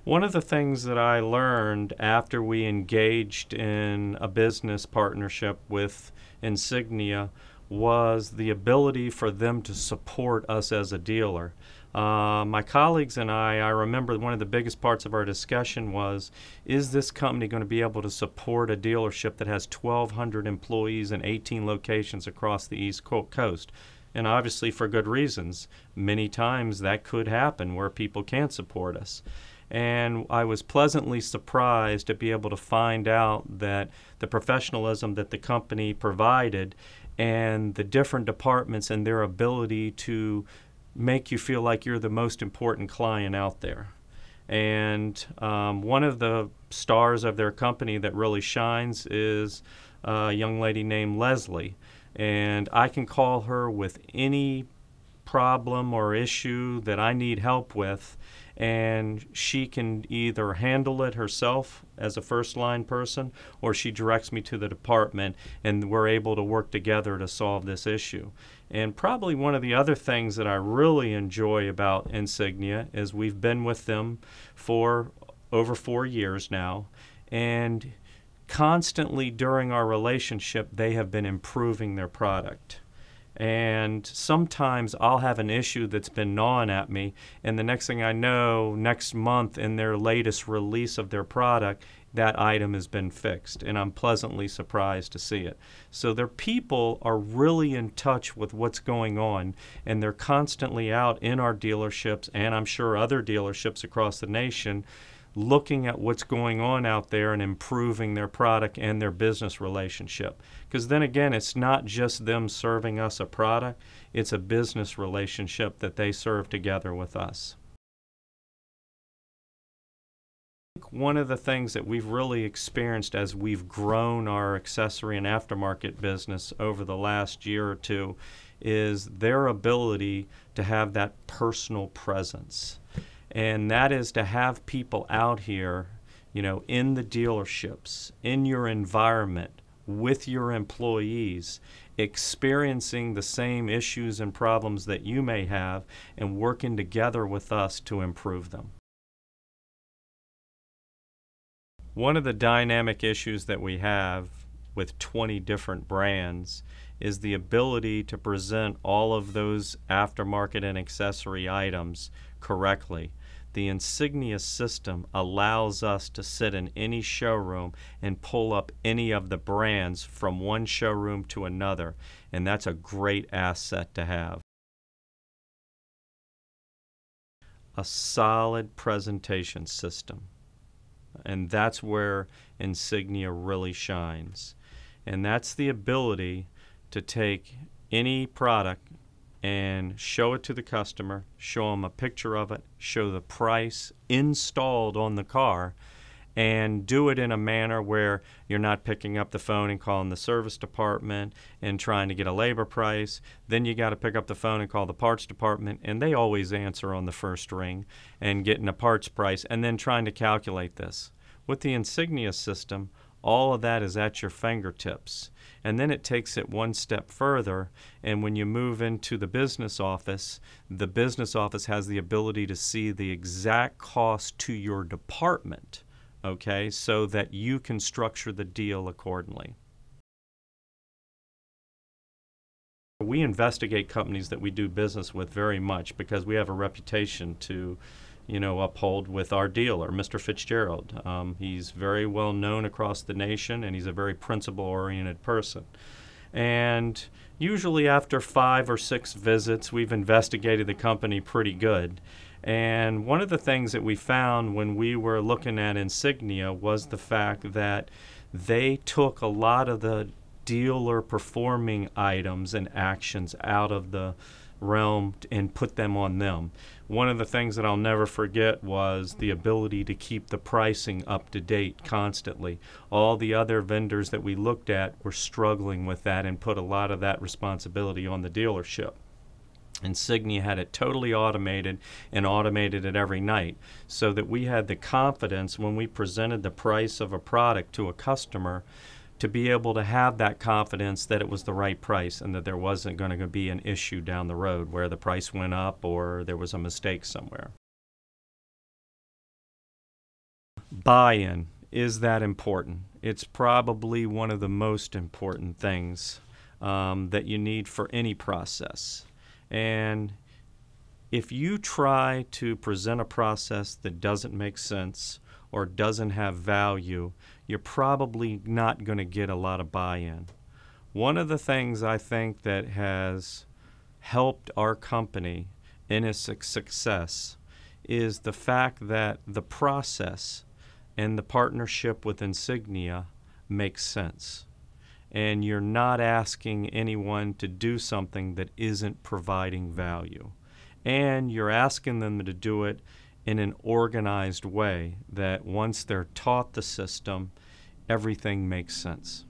One of the things that I learned after we engaged in a business partnership with Insignia was the ability for them to support us as a dealer. My colleagues and I remember one of the biggest parts of our discussion was, is this company going to be able to support a dealership that has 1,200 employees in 18 locations across the East Coast? And obviously for good reasons. Many times that could happen where people can't support us. And I was pleasantly surprised to be able to find out that the professionalism that the company provided and the different departments and their ability to make you feel like you're the most important client out there. And one of the stars of their company that really shines is a young lady named Leslie. And I can call her with any problem or issue that I need help with, and she can either handle it herself as a first line person, or she directs me to the department and we're able to work together to solve this issue. And probably one of the other things that I really enjoy about Insignia is we've been with them for over 4 years now, and constantly during our relationship they have been improving their product. And sometimes I'll have an issue that's been gnawing at me, and the next thing I know, next month in their latest release of their product, that item has been fixed, and I'm pleasantly surprised to see it. So their people are really in touch with what's going on, and they're constantly out in our dealerships, and I'm sure other dealerships across the nation, looking at what's going on out there and improving their product and their business relationship. Because then again, it's not just them serving us a product, it's a business relationship that they serve together with us. One of the things that we've really experienced as we've grown our accessory and aftermarket business over the last year or two is their ability to have that personal presence. And that is to have people out here, in the dealerships, in your environment, with your employees, experiencing the same issues and problems that you may have and working together with us to improve them. One of the dynamic issues that we have with 20 different brands is the ability to present all of those aftermarket and accessory items correctly. The Insignia system allows us to sit in any showroom and pull up any of the brands from one showroom to another, and that's a great asset to have. A solid presentation system, and that's where Insignia really shines. And that's the ability to take any product and show it to the customer, show them a picture of it, show the price installed on the car, and do it in a manner where you're not picking up the phone and calling the service department and trying to get a labor price. Then you got to pick up the phone and call the parts department, and they always answer on the first ring, and getting a parts price, and then trying to calculate this. With the Insignia system, all of that is at your fingertips. And then it takes it one step further, and when you move into the business office has the ability to see the exact cost to your department, okay, so that you can structure the deal accordingly. We investigate companies that we do business with very much because we have a reputation to uphold with our dealer, Mr. Fitzgerald. He's very well known across the nation, and he's a very principle-oriented person. And usually after 5 or 6 visits, we've investigated the company pretty good. And one of the things that we found when we were looking at Insignia was the fact that they took a lot of the dealer performing items and actions out of the realm and put them on them. One of the things that I'll never forget was the ability to keep the pricing up to date constantly. All the other vendors that we looked at were struggling with that and put a lot of that responsibility on the dealership. Insignia had it totally automated and automated it every night, so that we had the confidence when we presented the price of a product to a customer to be able to have that confidence that it was the right price and that there wasn't going to be an issue down the road where the price went up or there was a mistake somewhere. buy-in. Is that important? It's probably one of the most important things that you need for any process. And if you try to present a process that doesn't make sense or doesn't have value, you're probably not going to get a lot of buy-in. One of the things I think that has helped our company in its success is the fact that the process and the partnership with Insignia makes sense. And you're not asking anyone to do something that isn't providing value. And you're asking them to do it in an organized way that once they're taught the system, everything makes sense.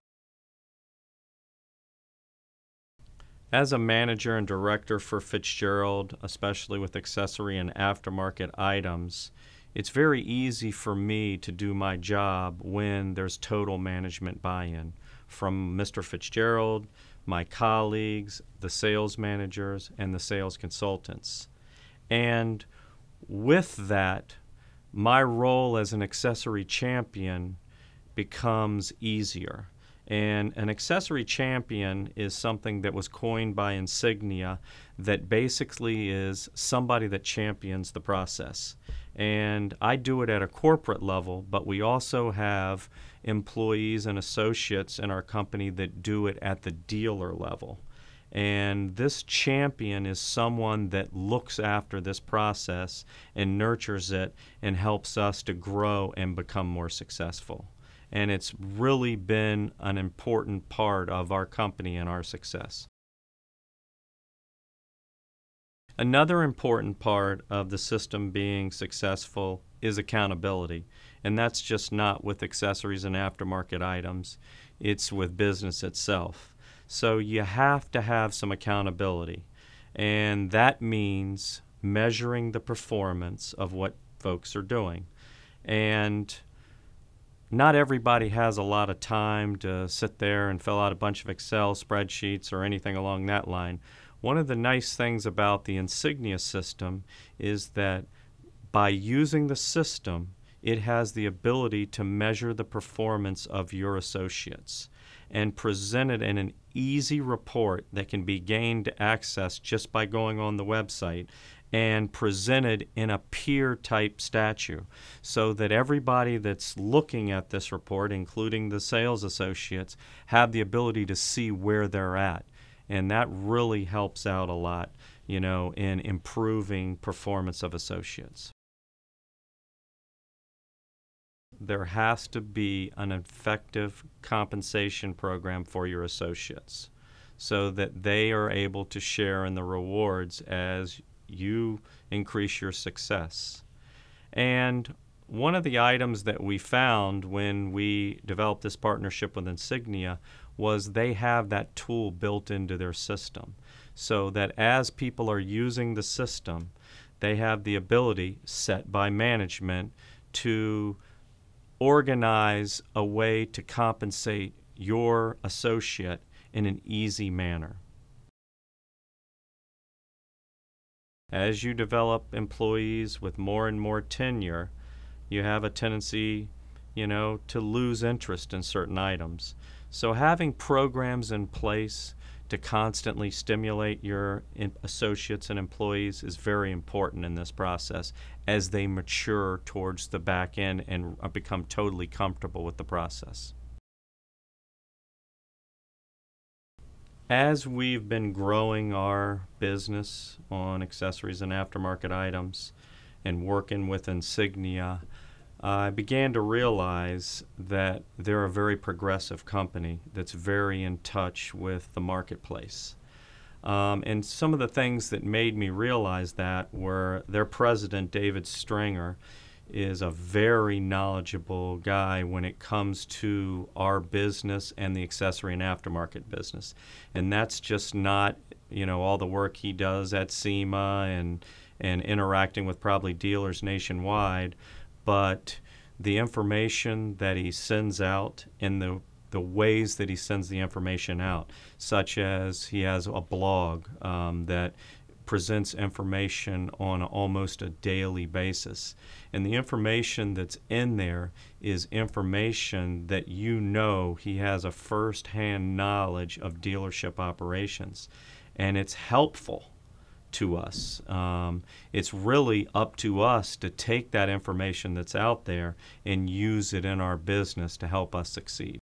As a manager and director for Fitzgerald, especially with accessory and aftermarket items, it's very easy for me to do my job when there's total management buy-in from Mr. Fitzgerald, my colleagues, the sales managers, and the sales consultants. And with that, my role as an accessory champion becomes easier. And an accessory champion is something that was coined by Insignia that basically is somebody that champions the process. And I do it at a corporate level, but we also have employees and associates in our company that do it at the dealer level. And this champion is someone that looks after this process and nurtures it and helps us to grow and become more successful. And it's really been an important part of our company and our success. Another important part of the system being successful is accountability. And that's just not with accessories and aftermarket items. It's with business itself. So you have to have some accountability. And that means measuring the performance of what folks are doing. And not everybody has a lot of time to sit there and fill out a bunch of Excel spreadsheets or anything along that line. One of the nice things about the Insignia system is that by using the system, it has the ability to measure the performance of your associates and present it in an easy report that can be gained access just by going on the website and presented in a peer-type statue so that everybody that's looking at this report, including the sales associates, have the ability to see where they're at. And that really helps out a lot, in improving performance of associates. There has to be an effective compensation program for your associates so that they are able to share in the rewards as you increase your success. And one of the items that we found when we developed this partnership with Insignia was they have that tool built into their system so that as people are using the system, they have the ability set by management to organize a way to compensate your associate in an easy manner. As you develop employees with more and more tenure, you have a tendency, to lose interest in certain items. So having programs in place to constantly stimulate your associates and employees is very important in this process as they mature towards the back end and become totally comfortable with the process. As we've been growing our business on accessories and aftermarket items and working with Insignia, I began to realize that they're a very progressive company that's very in touch with the marketplace. And some of the things that made me realize that were their president, David Stringer, is a very knowledgeable guy when it comes to our business and the accessory and aftermarket business. And that's just not, all the work he does at SEMA and interacting with probably dealers nationwide, but the information that he sends out and the ways that he sends the information out, such as he has a blog that presents information on almost a daily basis. And the information that's in there is information that you know he has a first-hand knowledge of dealership operations. And it's helpful to us. It's really up to us to take that information that's out there and use it in our business to help us succeed.